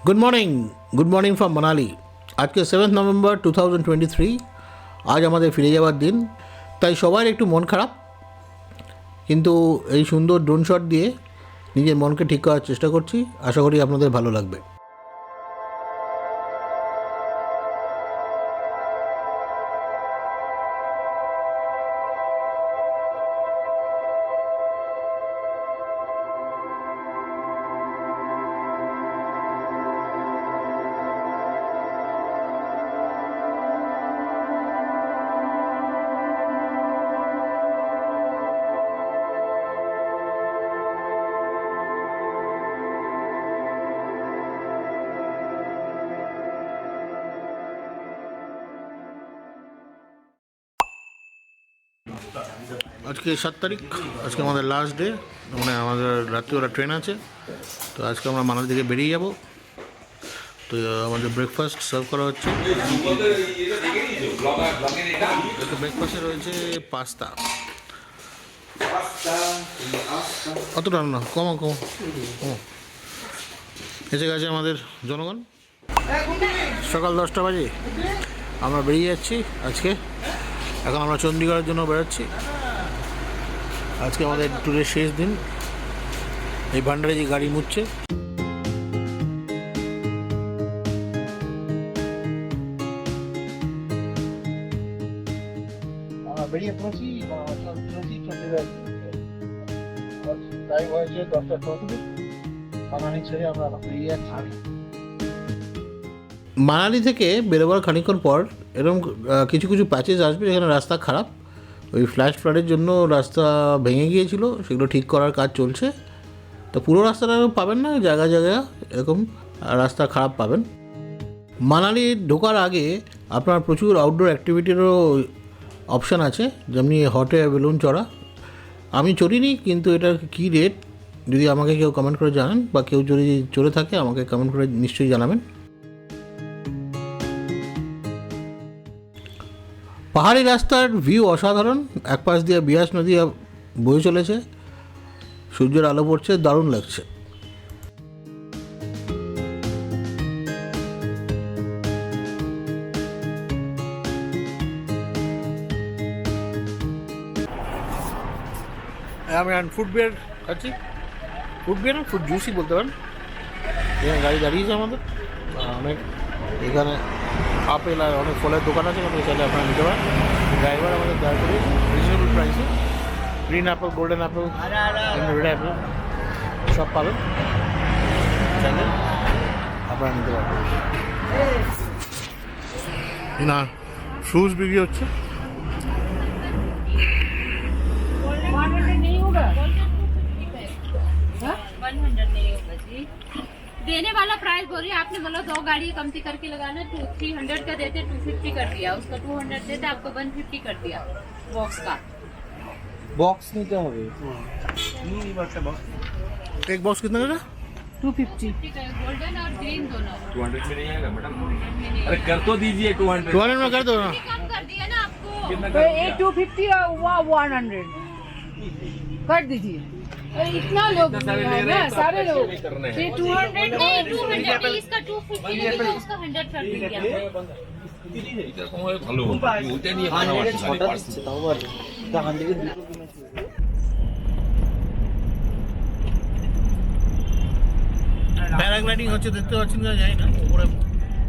Good morning from Manali. আজকে 7 November 2023। আজ আমাদের ফিরে যাওয়ার দিন, তাই সবার একটু মন খারাপ, কিন্তু এই সুন্দর ড্রোন শট দিয়ে নিজের মনকে ঠিক করার চেষ্টা করছি। আশা করি আপনাদের ভালো লাগবে। আজকে 7 তারিখ, আজকে আমাদের লাস্ট ডে, মানে আমাদের রাত্রিবেলা ট্রেন আছে। তো আজকে আমরা মানালি থেকে বেরিয়ে যাব। তো আমাদের ব্রেকফাস্ট সার্ভ করা হচ্ছে। ব্রেকফাস্টে রয়েছে পাস্তা। অতটা না, কমো এসে গেছে আমাদের জনগণ। সকাল 10টা বাজে আমরা বেরিয়ে যাচ্ছি আজকে। এখন আমরা চণ্ডীগড়ের জন্য বেরোচ্ছি। আজকে আমাদের ট্যুরের শেষ দিন। এই ভান্ডারে যে গাড়ি মুছছে, আমরা বেরিয়ে পড়েছি চণ্ডীগড়। টাইম হয়েছে 10টা। মানালি ছেড়ে আমরা বেরিয়ে যাচ্ছি। মানালি থেকে বেরোবার খানিকক্ষণ পর এরকম কিছু কিছু প্যাচেস আসবে যেখানে রাস্তা খারাপ। ওই ফ্ল্যাশ ফ্লাডের জন্য রাস্তা ভেঙে গিয়েছিল, সেগুলো ঠিক করার কাজ চলছে। তো পুরো রাস্তাটা পাবেন না, জায়গায় জায়গায় এরকম রাস্তা খারাপ পাবেন। মানালি ঢোকার আগে আপনার প্রচুর আউটডোর অ্যাক্টিভিটিরও অপশান আছে, যেমনি হট এয়ার বেলুন চড়া। আমি চড়িনি, কিন্তু এটার কী রেট যদি আমাকে কেউ কমেন্ট করে জানান, বা কেউ যদি চড়ে থাকে আমাকে কমেন্ট করে নিশ্চয়ই জানাবেন। পাহাড়ি রাস্তার ভিউ অসাধারণ। এক পাশ দিয়ে বিয়াস নদী বয়ে চলেছে, সূর্যের আলো পড়ছে, দারুণ লাগছে। আমি ফুড বিয়ার খাচ্ছি। ফুড বিয়ার না, ফুড জুসই বলতে পারেন। এখানে গাড়ি দাঁড়িয়েছে আমাদের, অনেক এখানে আপেল আর অনেক ফলের দোকান আছে, আমাদের চাইলে আপনারা নিতে পারেন। ড্রাইভার আমাদের দেওয়া করে রিজনেবল প্রাইসে green Apple, golden Apple, red Apple সব পাবেন, চাইলে আপনারা নিতে পারবেন। না, ফ্রুটস বিক্রি হচ্ছে। देने वाला प्राइस बोल रही है आपने, बोला 2 गाड़ी कमती करके लगाना। 300 का देते 250 कर दिया, उसका 200 देते आपको 150 कर दिया बॉक्स का। बॉक्स নিতে হবে। एक बॉक्स कितना का? 250 का गोल्डन और ग्रीन दोनों। 200 में नहीं आएगा मैडम। अरे कर तो दीजिए 200। 200 में कर दो ना। कम कर दिया ना आपको। तो एक 250 और 100 कर दीजिए। इतना लोग है ना, सारे लोग। ये 200 नहीं 200 इसका 250 लगेगा, उसका 100 कर देंगे आपको। ভালো ওইটা নিয়ে কথা বলছি তাও আর দাম দিকে প্যারাগ্লাইডিং হচ্ছে, দেখতে পাচ্ছেন না, যাই না উপরে।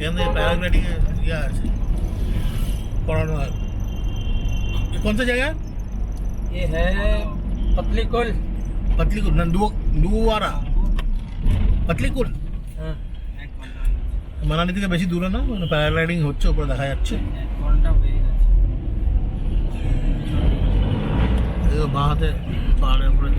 এখান থেকে প্যারাগ্লাইডিং ইয়ে আছে, করানো হয়। कौन सा जगह? ये है पतलीकुल। पतलीकुल ना, দুয়ারা পতলিকুল। মানালি থেকে বেশি দূরে না, মানে প্যারাগ্লাইডিং হচ্ছে, উপরে দেখা যাচ্ছে। বাঁ হাতে পাহাড়ের উপরে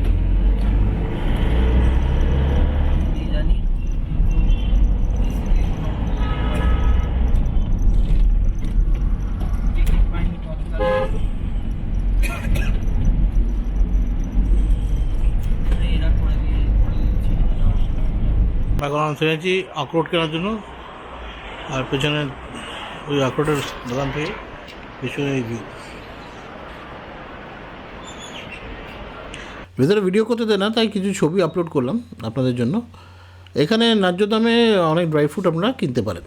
এখন আমি শুনেছি আখরোট কেনার জন্য, আর পেছনে ওই আখরোটের দোকান থেকে পেছনে ভিউ। ভেতরে ভিডিও করতে দেয় না, তাই কিছু ছবি আপলোড করলাম আপনাদের জন্য। এখানে ন্যায্য দামে অনেক ড্রাই ফ্রুট আপনারা কিনতে পারেন।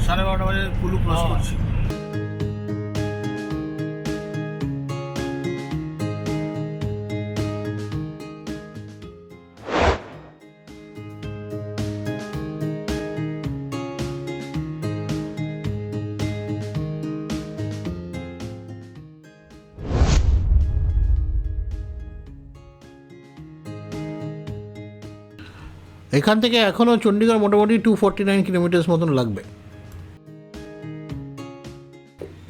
সাড়ে 12টা বাজে কুলু ক্রস করছি। এখান থেকে এখনও চণ্ডীগড় মোটামুটি 249 কিলোমিটার্স মতন লাগবে।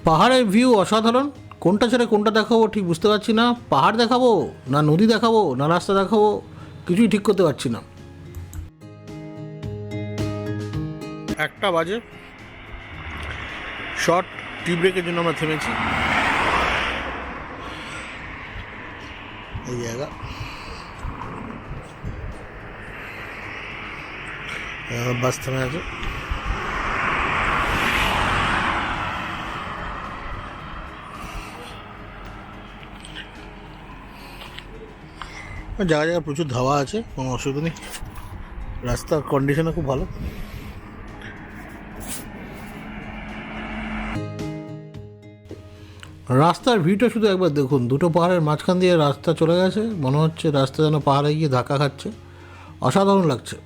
পাহাড়ের ভিউ অসাধারণ, কোনটা ছেড়ে কোনটা দেখাবো ঠিক বুঝতে পারছি না। পাহাড় দেখাবো না নদী দেখাবো না রাস্তা দেখাবো, কিছুই ঠিক করতে পারছি না। 1টা বাজে, শর্ট টি ব্রেকের জন্য আমরা থেমেছি। এই জায়গা বাস থেমে আছে। জায়গা জায়গায় প্রচুর ধাওয়া আছে, কোনো অসুবিধা নেই, রাস্তার কন্ডিশনও খুব ভালো। রাস্তার ভিউটা শুধু একবার দেখুন, দুটো পাহাড়ের মাঝখান দিয়ে রাস্তা চলে গেছে, মনে হচ্ছে রাস্তা যেন পাহাড়ে গিয়ে ধাক্কা খাচ্ছে, অসাধারণ লাগছে।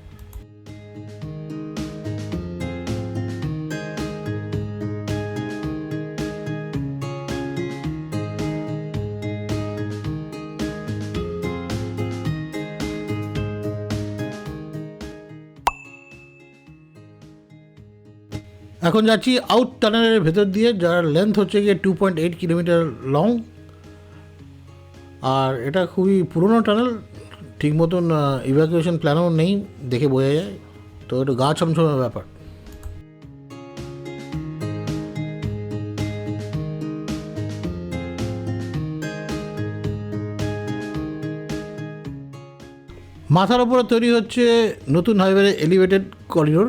এখন যাচ্ছি আউট টানেলের ভেতর দিয়ে, যার লেন্থ হচ্ছে গিয়ে 2.8 কিলোমিটার লং। আর এটা খুবই পুরনো টানেল, ঠিক মতন ইভ্যাকুয়েশন প্ল্যানও নেই, দেখে বোঝা যায়। তো একটু গা ছমছমের ব্যাপার। মাথার উপরে তৈরি হচ্ছে নতুন হাইওয়ে এলিভেটেড করিডোর,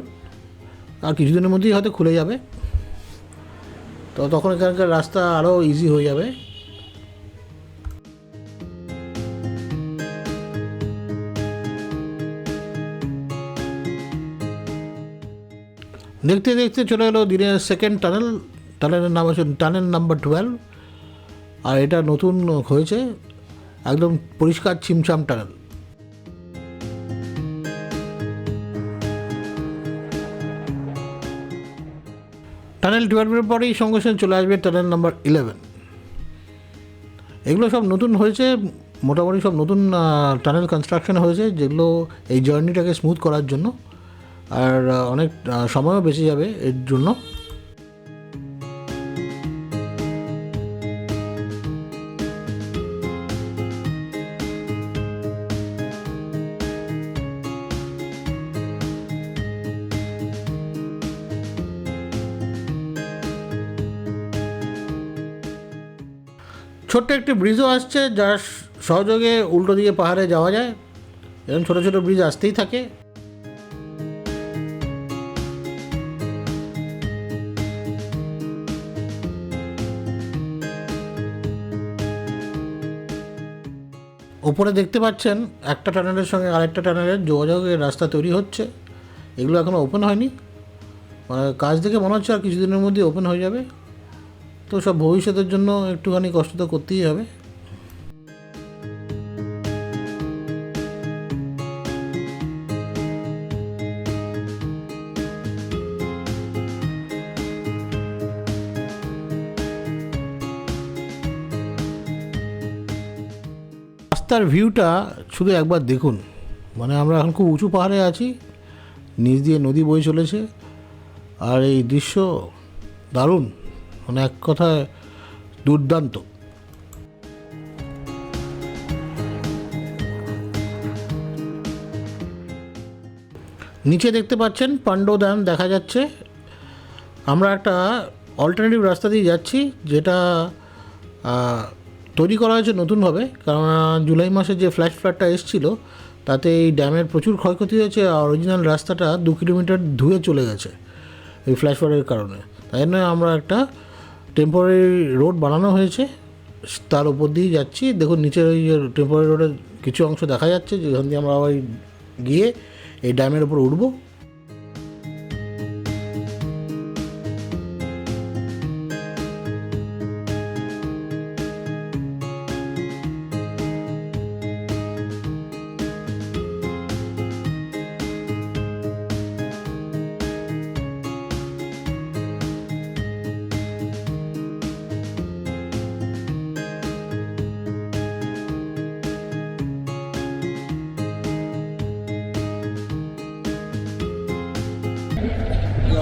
আর কিছুদিনের মধ্যেই হয়তো খুলে যাবে, তো তখন এখানকার রাস্তা আরও ইজি হয়ে যাবে। দেখতে দেখতে চলে এলো দিনের সেকেন্ড টানেল। টানেলের নাম হচ্ছে টানেল নাম্বার 12, আর এটা নতুন হয়েছে, একদম পরিষ্কার ছিমছাম টানেল। টানেল 12-এর পরেই সঙ্গে সঙ্গে চলে আসবে টানেল নাম্বার 11। এগুলো সব নতুন হয়েছে, মোটামুটি সব নতুন টানেল কনস্ট্রাকশন হয়েছে, যেগুলো এই জার্নিটাকে স্মুথ করার জন্য, আর অনেক সময়ও বেঁচে যাবে এর জন্য। ছোট্ট একটি ব্রিজও আসছে, যার সহযোগে উল্টো দিকে পাহাড়ে যাওয়া যায়। এরকম ছোটো ছোটো ব্রিজ আসতেই থাকে। ওপরে দেখতে পাচ্ছেন একটা টানেলের সঙ্গে আরেকটা টানেলের যোগাযোগের রাস্তা তৈরি হচ্ছে। এগুলো এখনও ওপেন হয়নি, মানে কাজ দেখে মনে হচ্ছে আর কিছুদিনের মধ্যে ওপেন হয়ে যাবে। তো সব ভবিষ্যতের জন্য একটুখানি কষ্ট তো করতেই হবে। রাস্তার ভিউটা শুধু একবার দেখুন, মানে আমরা এখন খুব উঁচু পাহাড়ে আছি, নিচ দিয়ে নদী বয়ে চলেছে, আর এই দৃশ্য দারুণ, মানে এক কথায় দুর্দান্ত। নিচে দেখতে পাচ্ছেন পাণ্ডব ড্যাম দেখা যাচ্ছে, আমরা একটা অল্টারনেটিভ রাস্তা দিয়ে যাচ্ছি, যেটা তৈরি করা হয়েছে নতুনভাবে, কারণ জুলাই মাসে যে ফ্ল্যাশ ফ্লাডটা এসেছিলো তাতে এই ড্যামের প্রচুর ক্ষয়ক্ষতি হয়েছে, আর অরিজিনাল রাস্তাটা 2 কিলোমিটার ধুয়ে চলে গেছে এই ফ্ল্যাশ ফ্লাডের কারণে। তাই জন্য আমরা একটা টেম্পোরারি রোড বানানো হয়েছে, তার উপর দিয়েই যাচ্ছি। দেখুন নিচের ওই টেম্পোরারি রোডের কিছু অংশ দেখা যাচ্ছে, যেখান দিয়ে আমরা আবার গিয়ে এই ড্যামের উপর উঠবো।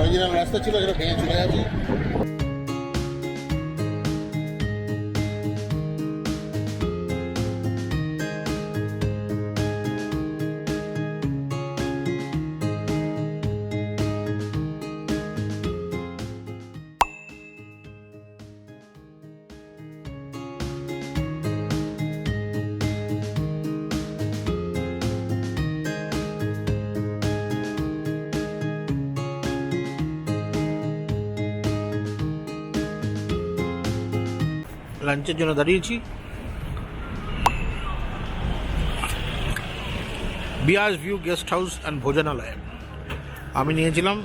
অরিজিনাল রাস্তা ছিল, সেটা ভেঙে চলে গেছে। লাঞ্চের জন্য দাঁড়িয়েছি। বিয়াস ভিউ গেস্ট হাউস অ্যান্ড ভোজনালয়। আমি নিয়েছিলাম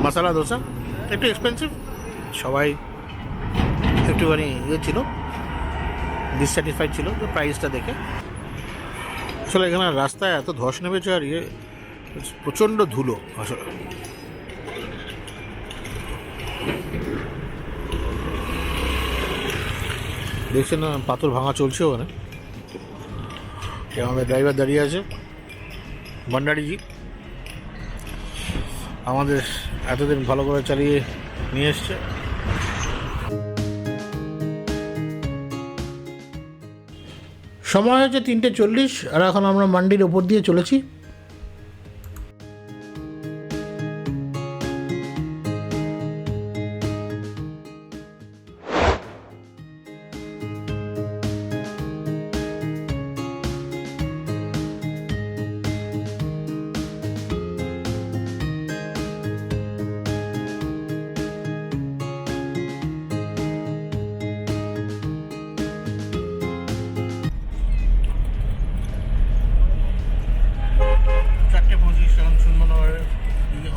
মশলা দোসা, একটু এক্সপেন্সিভ, সবাই একটুখানি ইয়ে ছিল, ডিসস্যাটিসফাইড ছিল তো প্রাইসটা দেখে। আসলে এখানে রাস্তায় এত ধস নেমেছে, আর ইয়ে প্রচণ্ড ধুলো। আসলে দেখছেন না, পাথর ভাঙা চলছে ওখানে। আমাদের ড্রাইভার দাঁড়িয়ে আছে, ভান্ডারিজি, আমাদের এতদিন ভালো করে চালিয়ে নিয়ে এসছে। সময় হচ্ছে 3:40, আর এখন আমরা মান্ডির ওপর দিয়ে চলেছি।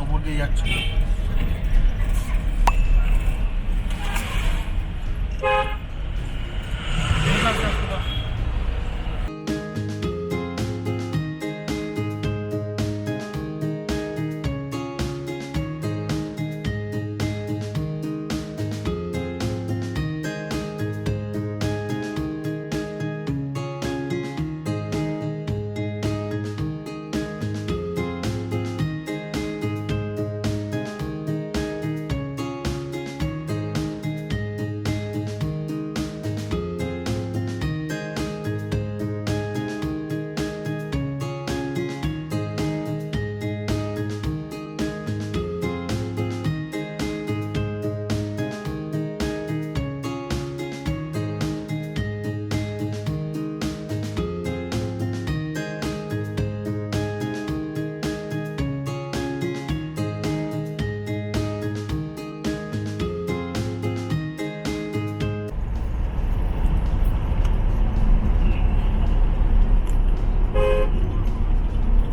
ওপর দিয়ে যাচ্ছে।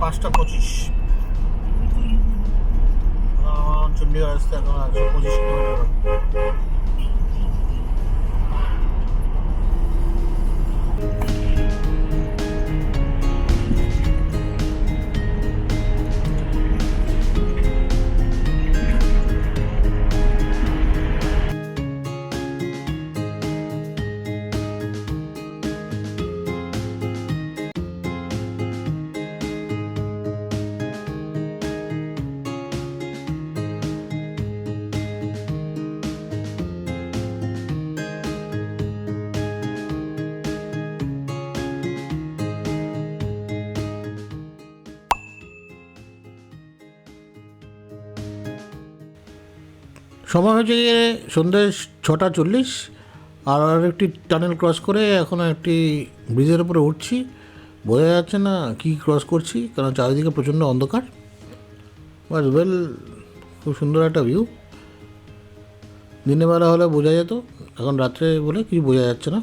পাঁচটা 25 চণ্ডীগড় আসতে এখন 25 কিলোমিটার। সময় হচ্ছে গিয়ে সন্ধ্যে 6:40, আর একটি টানেল ক্রস করে এখন একটি ব্রিজের উপরে উঠছি। বোঝা যাচ্ছে না কি ক্রস করছি, কারণ চারিদিকে প্রচণ্ড অন্ধকার। বাট ওয়েল, খুব সুন্দর একটা ভিউ। দিনের বেলা হলে বোঝা যেত, এখন রাত্রে বলে কিছু বোঝা যাচ্ছে না।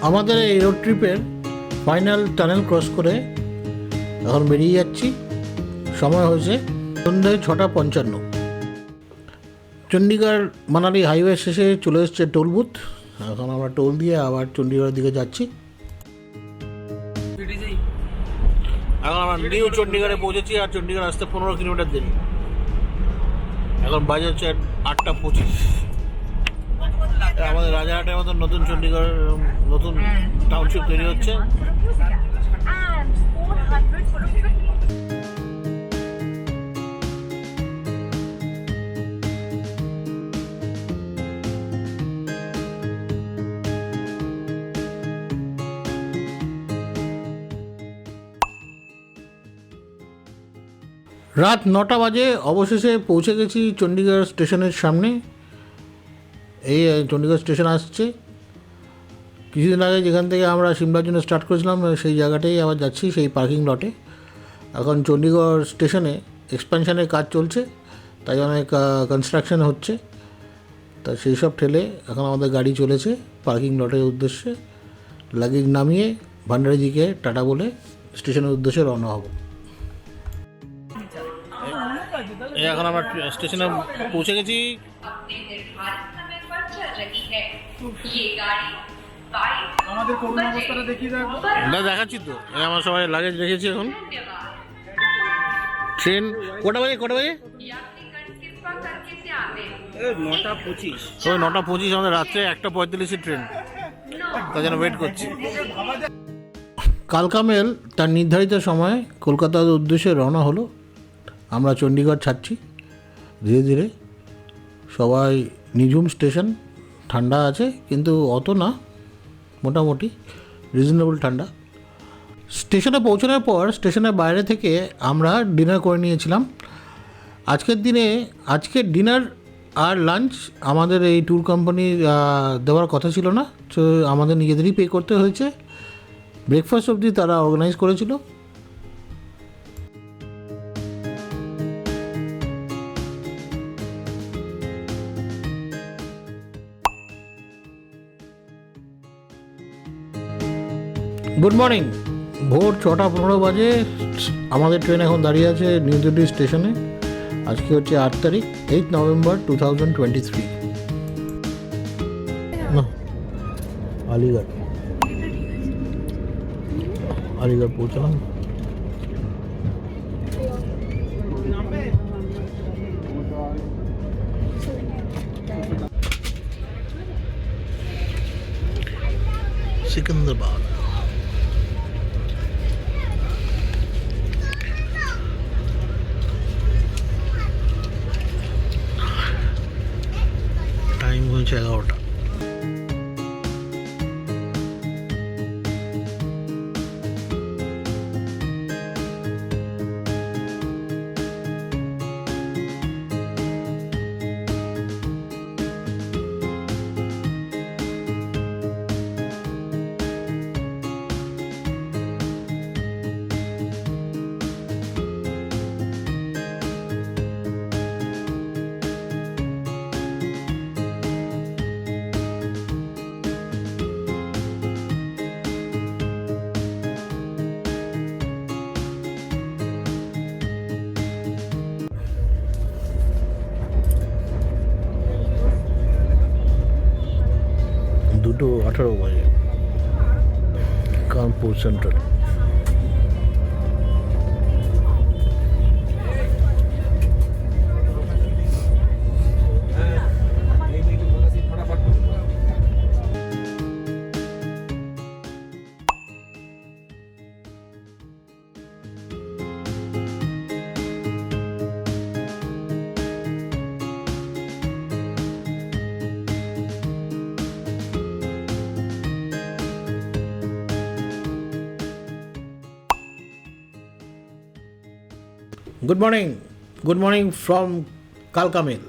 আমাদের এই রোড ট্রিপের ফাইনাল টানেল ক্রস করে এখন বেরিয়ে যাচ্ছি। সময় হয়েছে সন্ধ্যে 6:55। চণ্ডীগড় মানালি হাইওয়ে শেষে চলে এসছে টোল বুথ। এখন আমরা টোল দিয়ে আবার চণ্ডীগড়ের দিকে যাচ্ছি। এখন আমরা নিউ চণ্ডীগড়ে পৌঁছেছি, আর চণ্ডীগড় আসতে 15 কিলোমিটার দেরি। এখন বাজে হচ্ছে 8:25। আমাদের রাজারহাটের মতন নতুন চণ্ডীগড়, নতুন টাউনশিপ তৈরি হচ্ছে। রাত 9টা বাজে অবশেষে পৌঁছে গেছি চণ্ডীগড় স্টেশনের সামনে। এই চণ্ডীগড় স্টেশন আসছে। কিছুদিন আগে যেখান থেকে আমরা সিমলার জন্য স্টার্ট করেছিলাম সেই জায়গাটাই আবার যাচ্ছি, সেই পার্কিং লটে। এখন চণ্ডীগড় স্টেশনে এক্সপ্যানশনের কাজ চলছে, তাই অনেক কনস্ট্রাকশন হচ্ছে। তা সেই সব ঠেলে এখন আমাদের গাড়ি চলেছে পার্কিং লটের উদ্দেশ্যে। লাগেজ নামিয়ে ভান্ডারিজিকে টাটা বলে স্টেশনের উদ্দেশ্যে রওনা হব। এখন আমরা স্টেশনে পৌঁছে গেছি। আমাদের করোনা অবস্থাটা দেখিয়ে রাখবো। দেখাচ্ছি তো, আমার সবাই লাগেজ রেখেছি। এখন ট্রেন কটা বাজে? 9:25। ওই 9:25, আমাদের রাত্রে 1:45 ট্রেন, তার জন্য ওয়েট করছি। কালকা মেল তার নির্ধারিত সময় কলকাতার উদ্দেশ্যে রওনা হলো। আমরা চণ্ডীগড় ছাড়ছি ধীরে ধীরে। সবাই নিঝুম স্টেশন, ঠান্ডা আছে কিন্তু অত না, মোটামুটি রিজনেবল ঠান্ডা। স্টেশনে পৌঁছানোর পর স্টেশনের বাইরে থেকে আমরা ডিনার করে নিয়েছিলাম। আজকের ডিনার আর লাঞ্চ আমাদের এই ট্যুর কোম্পানি দেওয়ার কথা ছিল না, তো আমাদের নিজেদেরই পে করতে হয়েছে। ব্রেকফাস্ট অবধি তারা অর্গানাইজ করেছিল। Good morning. ভোর 6:15 বাজে আমাদের ট্রেন এখন দাঁড়িয়ে আছে নিউ দিল্লি স্টেশনে। আজকে হচ্ছে 8 তারিখ, 8 নভেম্বর 2023। না, আলিগড় পৌঁছলাম। सिकंदराबाद। टाइम হচ্ছে 11টা। দুটো 18 বাজে, Kanpur Central. Good morning from কালকামেল।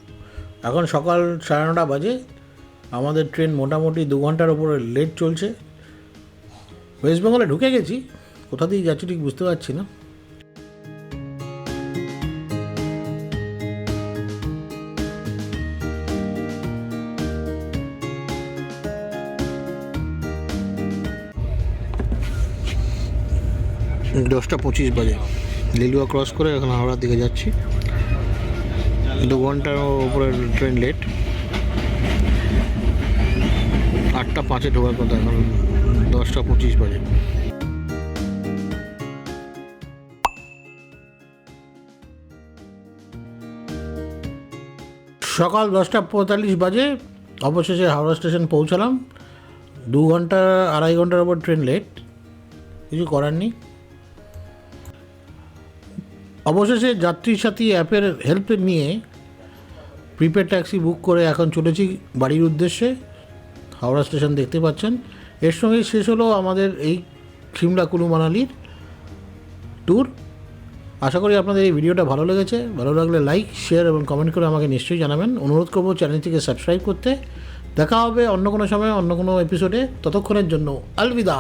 এখন সকাল 9:30 বাজে। আমাদের ট্রেন মোটামুটি 2 ঘন্টার ওপরে লেট চলছে। ওয়েস্ট বেঙ্গলে ঢুকে গেছি, কোথা দিয়ে যাচ্ছি ঠিক বুঝতে পারছি না। দশটা 25 বাজে, লিলুয়া ক্রস করে এখন হাওড়ার দিকে যাচ্ছি। 2 ঘন্টার উপরে ট্রেন লেট। 8:05 ঢোকার কথা, এখন 10:25 বাজে। সকাল 10:45 বাজে অবশেষে হাওড়া স্টেশন পৌঁছালাম। 2 ঘন্টা 2.5 ঘন্টার ওপর ট্রেন লেট, কিছু করার নেই। অবশেষে যাত্রী সাথী অ্যাপের হেল্প নিয়ে প্রিপেড ট্যাক্সি বুক করে এখন চলেছি বাড়ির উদ্দেশ্যে। হাওড়া স্টেশন দেখতে পাচ্ছেন। এর সঙ্গে শেষ হলো আমাদের এই সিমলা কুলু মানালির ট্যুর। আশা করি আপনাদের এই ভিডিওটা ভালো লেগেছে। ভালো লাগলে লাইক, শেয়ার এবং কমেন্ট করে আমাকে নিশ্চয়ই জানাবেন। অনুরোধ করবো চ্যানেলটিকে সাবস্ক্রাইব করতে। দেখা হবে অন্য কোনো সময় অন্য কোনো এপিসোডে। ততক্ষণের জন্য আলবিদা।